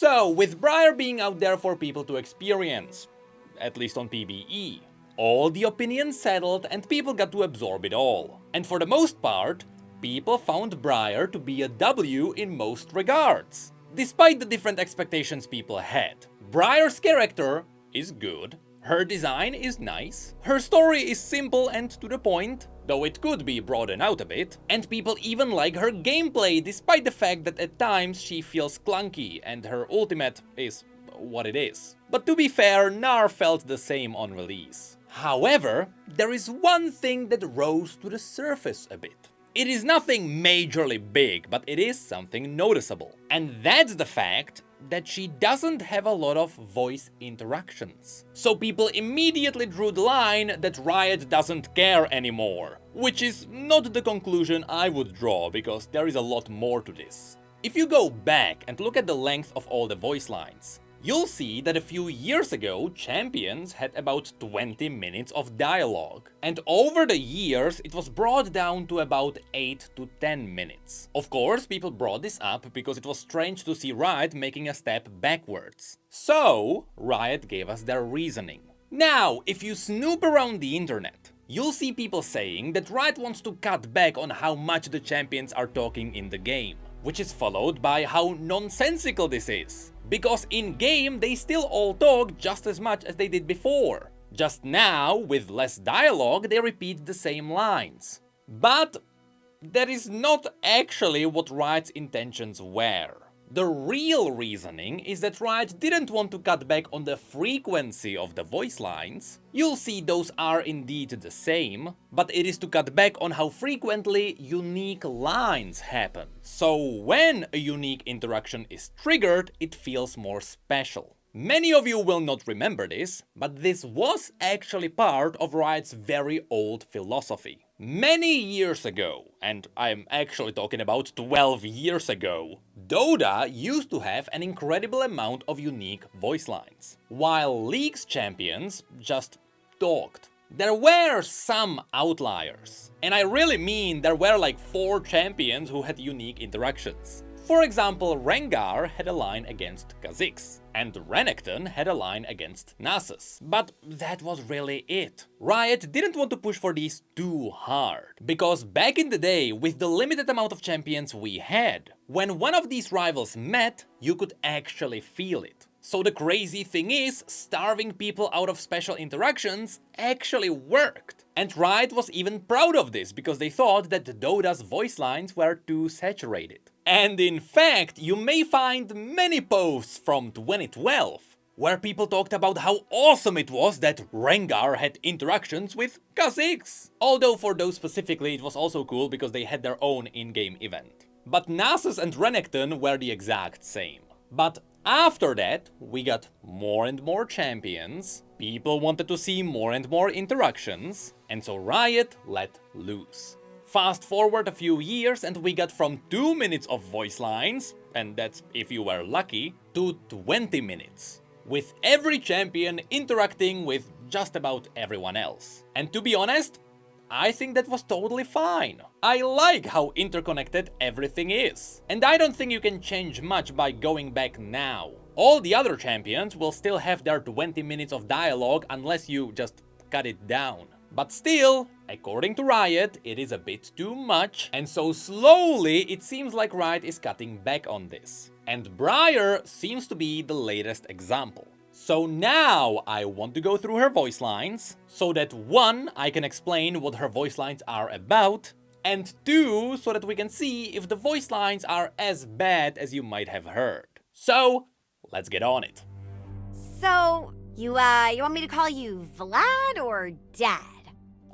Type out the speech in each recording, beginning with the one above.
So, with Briar being out there for people to experience, at least on PvE, all the opinions settled and people got to absorb it all. And for the most part, people found Briar to be a W in most regards. Despite the different expectations people had, Briar's character is good, her design is nice, her story is simple and to the point, though it could be broadened out a bit, and people even like her gameplay despite the fact that at times she feels clunky and her ultimate is what it is. But to be fair, Nar felt the same on release. However, there is one thing that rose to the surface a bit. It is nothing majorly big, but it is something noticeable. And that's the fact that she doesn't have a lot of voice interactions. So people immediately drew the line that Riot doesn't care anymore. Which is not the conclusion I would draw, because there is a lot more to this. If you go back and look at the length of all the voice lines, you'll see that a few years ago, champions had about 20 minutes of dialogue. And over the years, it was brought down to about 8 to 10 minutes. Of course, people brought this up because it was strange to see Riot making a step backwards. So, Riot gave us their reasoning. Now, if you snoop around the internet, you'll see people saying that Riot wants to cut back on how much the champions are talking in the game, which is followed by how nonsensical this is. Because in-game they still all talk just as much as they did before. Just now, with less dialogue, they repeat the same lines. But that is not actually what Riot's intentions were. The real reasoning is that Riot didn't want to cut back on the frequency of the voice lines. You'll see those are indeed the same, but it is to cut back on how frequently unique lines happen. So when a unique interaction is triggered, it feels more special. Many of you will not remember this, but this was actually part of Riot's very old philosophy. Many years ago, and I'm actually talking about 12 years ago, Dota used to have an incredible amount of unique voice lines, while League's champions just talked. There were some outliers, and I really mean there were like 4 champions who had unique interactions. For example, Rengar had a line against Kha'Zix, and Renekton had a line against Nasus. But that was really it. Riot didn't want to push for these too hard, because back in the day, with the limited amount of champions we had, when one of these rivals met, you could actually feel it. So the crazy thing is, starving people out of special interactions actually worked. And Riot was even proud of this, because they thought that Dota's voice lines were too saturated. And in fact, you may find many posts from 2012 where people talked about how awesome it was that Rengar had interactions with Kha'Zix. Although for those specifically, it was also cool because they had their own in-game event. But Nasus and Renekton were the exact same. But after that, we got more and more champions, people wanted to see more and more interactions, and so Riot let loose. Fast forward a few years and we got from 2 minutes of voice lines, and that's if you were lucky, to 20 minutes. With every champion interacting with just about everyone else. And to be honest, I think that was totally fine. I like how interconnected everything is. And I don't think you can change much by going back now. All the other champions will still have their 20 minutes of dialogue unless you just cut it down. But still, according to Riot, it is a bit too much, and so slowly it seems like Riot is cutting back on this. And Briar seems to be the latest example. So now I want to go through her voice lines, so that 1, I can explain what her voice lines are about, and 2, so that we can see if the voice lines are as bad as you might have heard. So, let's get on it. So, you want me to call you Vlad or Dad?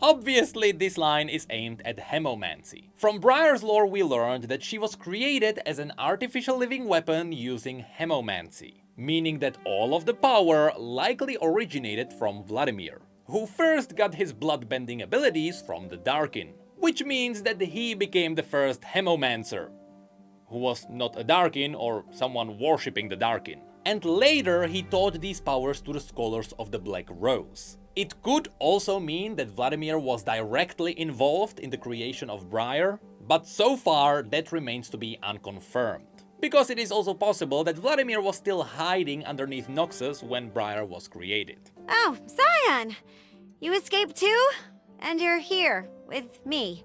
Obviously, this line is aimed at hemomancy. From Briar's lore we learned that she was created as an artificial living weapon using hemomancy, meaning that all of the power likely originated from Vladimir, who first got his bloodbending abilities from the Darkin, which means that he became the first hemomancer, who was not a Darkin or someone worshipping the Darkin. And later he taught these powers to the scholars of the Black Rose. It could also mean that Vladimir was directly involved in the creation of Briar, but so far that remains to be unconfirmed. because it is also possible that Vladimir was still hiding underneath Noxus when Briar was created. Oh, Scion! You escaped too? And you're here, with me.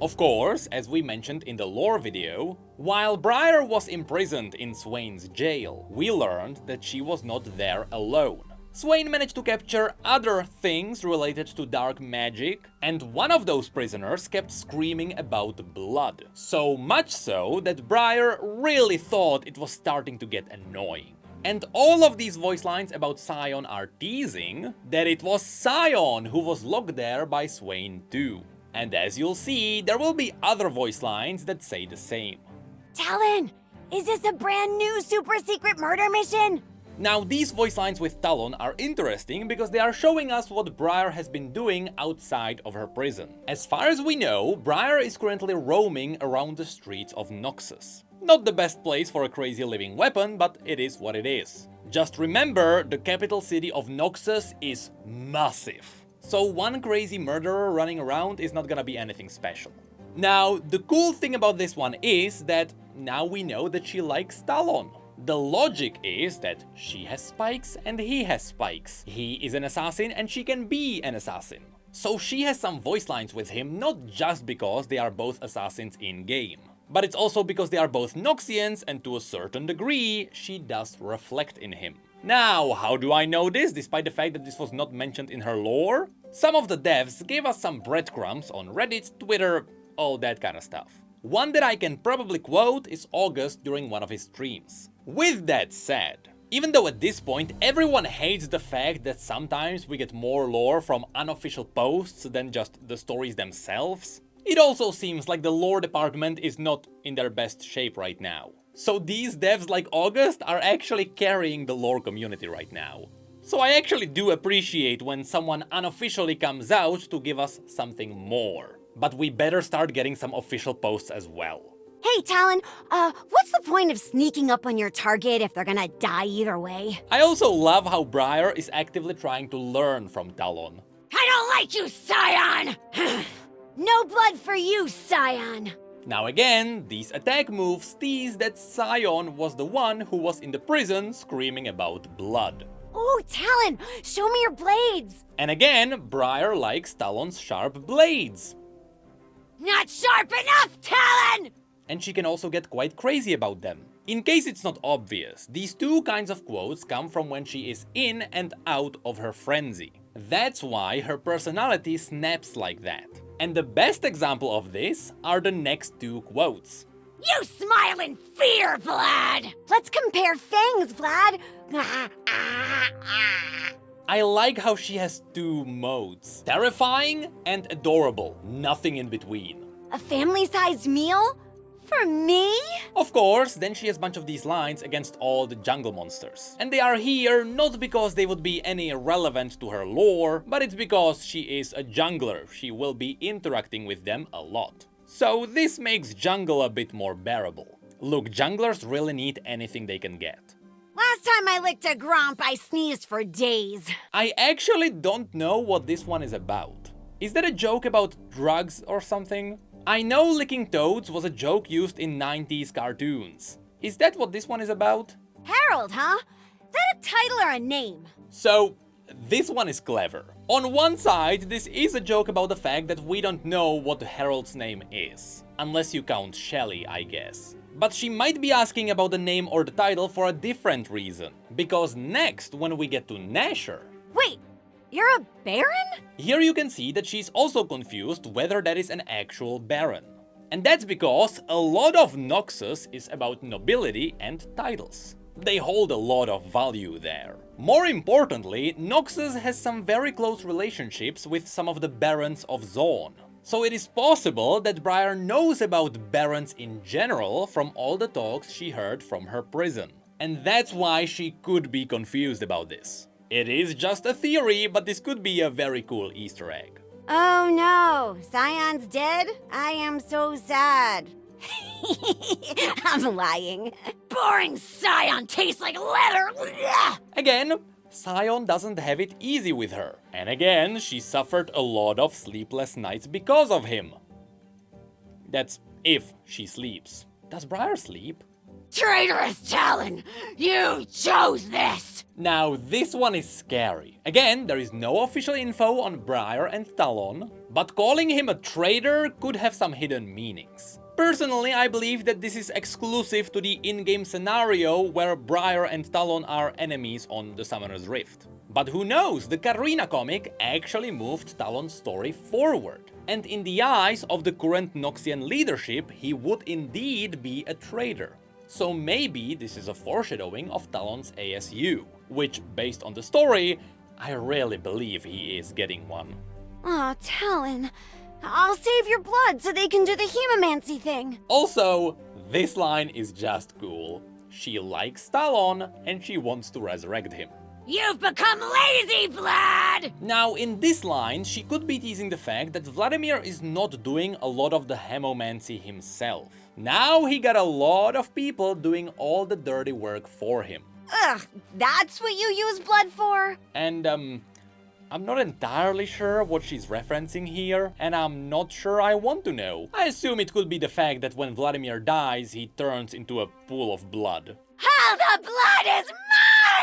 Of course, as we mentioned in the lore video, while Briar was imprisoned in Swain's jail, we learned that she was not there alone. Swain managed to capture other things related to dark magic, and one of those prisoners kept screaming about blood. So much so that Briar really thought it was starting to get annoying. And all of these voice lines about Scion are teasing that it was Scion who was locked there by Swain too. And as you'll see, there will be other voice lines that say the same. Talon! Is this a brand new super secret murder mission? Now, these voice lines with Talon are interesting because they are showing us what Briar has been doing outside of her prison. As far as we know, Briar is currently roaming around the streets of Noxus. Not the best place for a crazy living weapon, but it is what it is. Just remember, the capital city of Noxus is massive. So one crazy murderer running around is not gonna be anything special. Now, the cool thing about this one is that now we know that she likes Talon. The logic is that she has spikes and he has spikes. He is an assassin and she can be an assassin. So she has some voice lines with him, not just because they are both assassins in-game. But it's also because they are both Noxians and to a certain degree, she does reflect in him. Now, how do I know this, despite the fact that this was not mentioned in her lore? Some of the devs gave us some breadcrumbs on Reddit, Twitter, all that kind of stuff. One that I can probably quote is August during one of his streams. With that said, even though at this point everyone hates the fact that sometimes we get more lore from unofficial posts than just the stories themselves, it also seems like the lore department is not in their best shape right now. So these devs like August are actually carrying the lore community right now. So I actually do appreciate when someone unofficially comes out to give us something more. But we better start getting some official posts as well. Hey, Talon, what's the point of sneaking up on your target if they're gonna die either way? I also love how Briar is actively trying to learn from Talon. I don't like you, Scion! No blood for you, Scion! Now again, these attack moves tease that Scion was the one who was in the prison screaming about blood. Ooh, Talon, show me your blades! And again, Briar likes Talon's sharp blades. Not sharp enough, Talon! And she can also get quite crazy about them. In case it's not obvious, these two kinds of quotes come from when she is in and out of her frenzy. That's why her personality snaps like that. And the best example of this are the next two quotes. You smile in fear, Vlad! Let's compare fangs, Vlad! I like how she has two modes. Terrifying and adorable, nothing in between. A family-sized meal? For me? Of course, then she has a bunch of these lines against all the jungle monsters. And they are here not because they would be any relevant to her lore, but it's because she is a jungler. She will be interacting with them a lot. So this makes jungle a bit more bearable. Look, junglers really need anything they can get. Last time I licked a gromp, I sneezed for days. I actually don't know what this one is about. Is that a joke about drugs or something? I know licking toads was a joke used in 90s cartoons. Is that what this one is about? Harold, huh? That a title or a name? So, this one is clever. On one side, this is a joke about the fact that we don't know what Harold's name is. Unless you count Shelly, I guess. But she might be asking about the name or the title for a different reason. Because next, when we get to Nasher... Wait, you're a baron? Here you can see that she's also confused whether that is an actual baron. And that's because a lot of Noxus is about nobility and titles. They hold a lot of value there. More importantly, Noxus has some very close relationships with some of the barons of Zaun. So it is possible that Briar knows about barons in general from all the talks she heard from her prison. And that's why she could be confused about this. It is just a theory, but this could be a very cool Easter egg. Oh no, Scion's dead? I am so sad. I'm lying. Boring Scion tastes like leather! Again, Scion doesn't have it easy with her. And again, she suffered a lot of sleepless nights because of him. That's if she sleeps. Does Briar sleep? Traitorous Talon! You chose this! Now, this one is scary. Again, there is no official info on Briar and Talon, but calling him a traitor could have some hidden meanings. Personally, I believe that this is exclusive to the in-game scenario where Briar and Talon are enemies on the Summoner's Rift. But who knows, the Karina comic actually moved Talon's story forward. And in the eyes of the current Noxian leadership, he would indeed be a traitor. So maybe this is a foreshadowing of Talon's ASU, which, based on the story, I really believe he is getting one. Aw, Talon. I'll save your blood so they can do the hemomancy thing. Also, this line is just cool. She likes Talon and she wants to resurrect him. You've become lazy, Vlad! Now, in this line, she could be teasing the fact that Vladimir is not doing a lot of the hemomancy himself. Now he got a lot of people doing all the dirty work for him. Ugh, that's what you use blood for? And, I'm not entirely sure what she's referencing here, and I'm not sure I want to know. I assume it could be the fact that when Vladimir dies, he turns into a pool of blood. How the blood is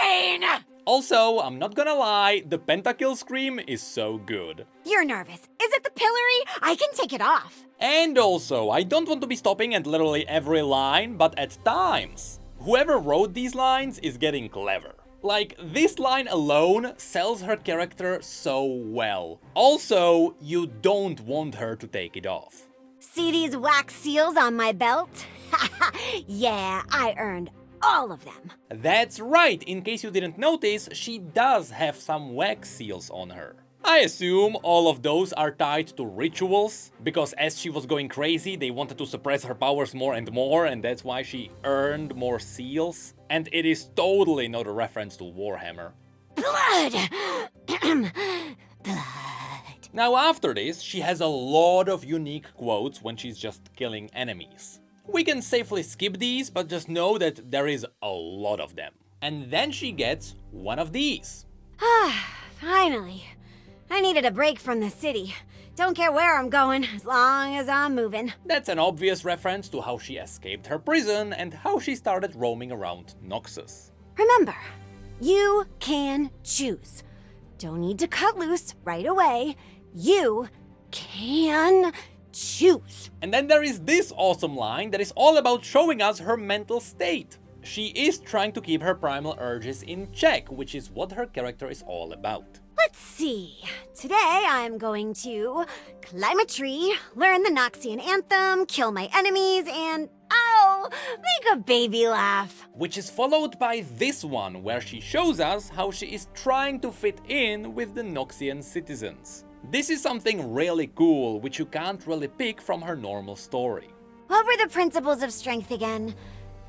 mine! Also, I'm not gonna lie, the pentakill scream is so good. You're nervous. Is it the pillory? I can take it off. And also, I don't want to be stopping at literally every line, but at times, whoever wrote these lines is getting clever. Like, this line alone sells her character so well. Also, you don't want her to take it off. See these wax seals on my belt? Yeah, I earned all of them. That's right, in case you didn't notice, she does have some wax seals on her. I assume all of those are tied to rituals, because as she was going crazy, they wanted to suppress her powers more and more, and that's why she earned more seals. And it is totally not a reference to Warhammer. Blood! Blood. Now after this, she has a lot of unique quotes when she's just killing enemies. We can safely skip these, but just know that there is a lot of them. And then she gets one of these. Finally. I needed a break from the city. Don't care where I'm going, as long as I'm moving. That's an obvious reference to how she escaped her prison and how she started roaming around Noxus. Remember, you can choose. Don't need to cut loose right away. You can choose. And then there is this awesome line that is all about showing us her mental state. She is trying to keep her primal urges in check, which is what her character is all about. Let's see. Today I'm going to climb a tree, learn the Noxian anthem, kill my enemies, and make a baby laugh. Which is followed by this one, where she shows us how she is trying to fit in with the Noxian citizens. This is something really cool, which you can't really pick from her normal story. What were the principles of strength again?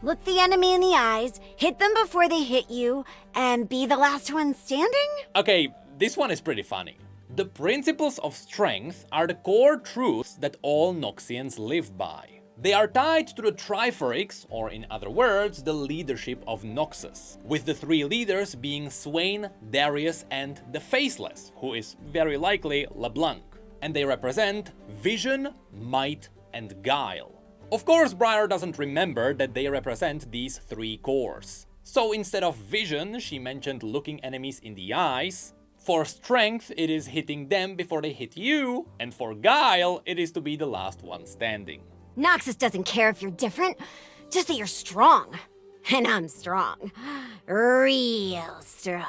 Look the enemy in the eyes, hit them before they hit you, and be the last one standing? Okay, this one is pretty funny. The principles of strength are the core truths that all Noxians live by. They are tied to the Triforix, or in other words, the leadership of Noxus, with the three leaders being Swain, Darius, and the Faceless, who is very likely LeBlanc. And they represent vision, might, and guile. Of course, Briar doesn't remember that they represent these three cores. So instead of vision, she mentioned looking enemies in the eyes. For strength, it is hitting them before they hit you, and for guile, it is to be the last one standing. Noxus doesn't care if you're different, just that you're strong. And I'm strong. Real strong.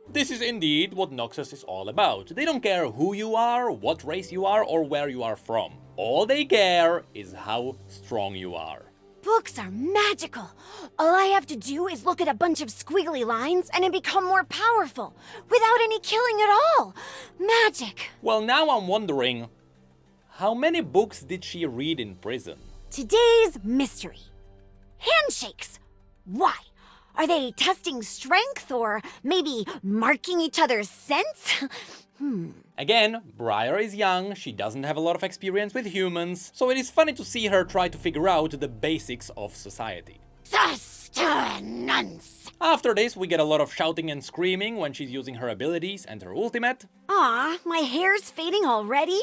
This is indeed what Noxus is all about. They don't care who you are, what race you are, or where you are from. All they care is how strong you are. Books are magical. All I have to do is look at a bunch of squiggly lines and I become more powerful, without any killing at all. Magic. Well, now I'm wondering, how many books did she read in prison? Today's mystery. Handshakes. Why? Are they testing strength or maybe marking each other's scents? Again, Briar is young, she doesn't have a lot of experience with humans, so it is funny to see her try to figure out the basics of society. Sustenance. After this, we get a lot of shouting and screaming when she's using her abilities and her ultimate. Aw, my hair's fading already?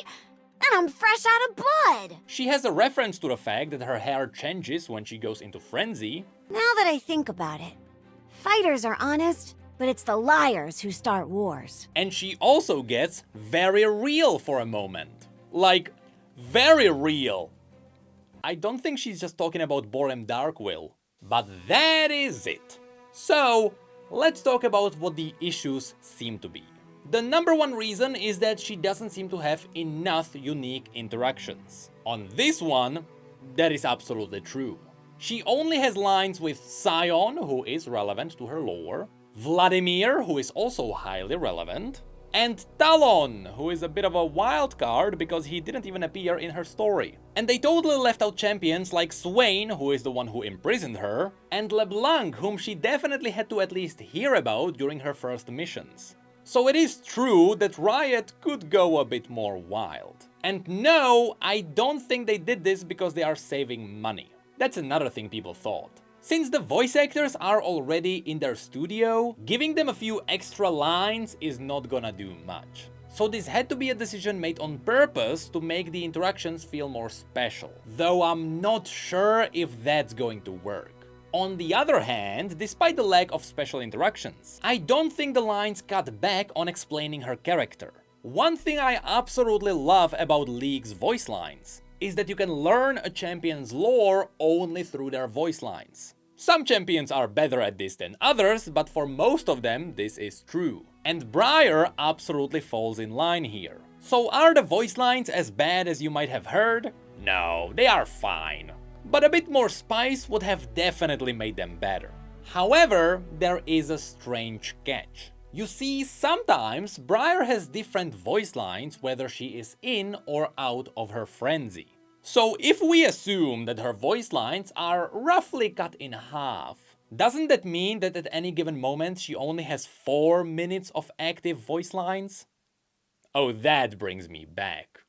And I'm fresh out of blood! She has a reference to the fact that her hair changes when she goes into frenzy. Now that I think about it, fighters are honest, but it's the liars who start wars. And she also gets very real for a moment. Like, very real. I don't think she's just talking about Borem Darkwill, but that is it. So, let's talk about what the issues seem to be. The number one reason is that she doesn't seem to have enough unique interactions. On this one, that is absolutely true. She only has lines with Sion, who is relevant to her lore, Vladimir, who is also highly relevant, and Talon, who is a bit of a wild card because he didn't even appear in her story. And they totally left out champions like Swain, who is the one who imprisoned her, and LeBlanc, whom she definitely had to at least hear about during her first missions. So it is true that Riot could go a bit more wild. And no, I don't think they did this because they are saving money. That's another thing people thought. Since the voice actors are already in their studio, giving them a few extra lines is not gonna do much. So this had to be a decision made on purpose to make the interactions feel more special, though I'm not sure if that's going to work. On the other hand, despite the lack of special interactions, I don't think the lines cut back on explaining her character. One thing I absolutely love about League's voice lines is that you can learn a champion's lore only through their voice lines. Some champions are better at this than others, but for most of them this is true. And Briar absolutely falls in line here. So are the voice lines as bad as you might have heard? No, they are fine. But a bit more spice would have definitely made them better. However, there is a strange catch. You see, sometimes Briar has different voice lines whether she is in or out of her frenzy. So if we assume that her voice lines are roughly cut in half, doesn't that mean that at any given moment she only has 4 minutes of active voice lines? Oh, that brings me back.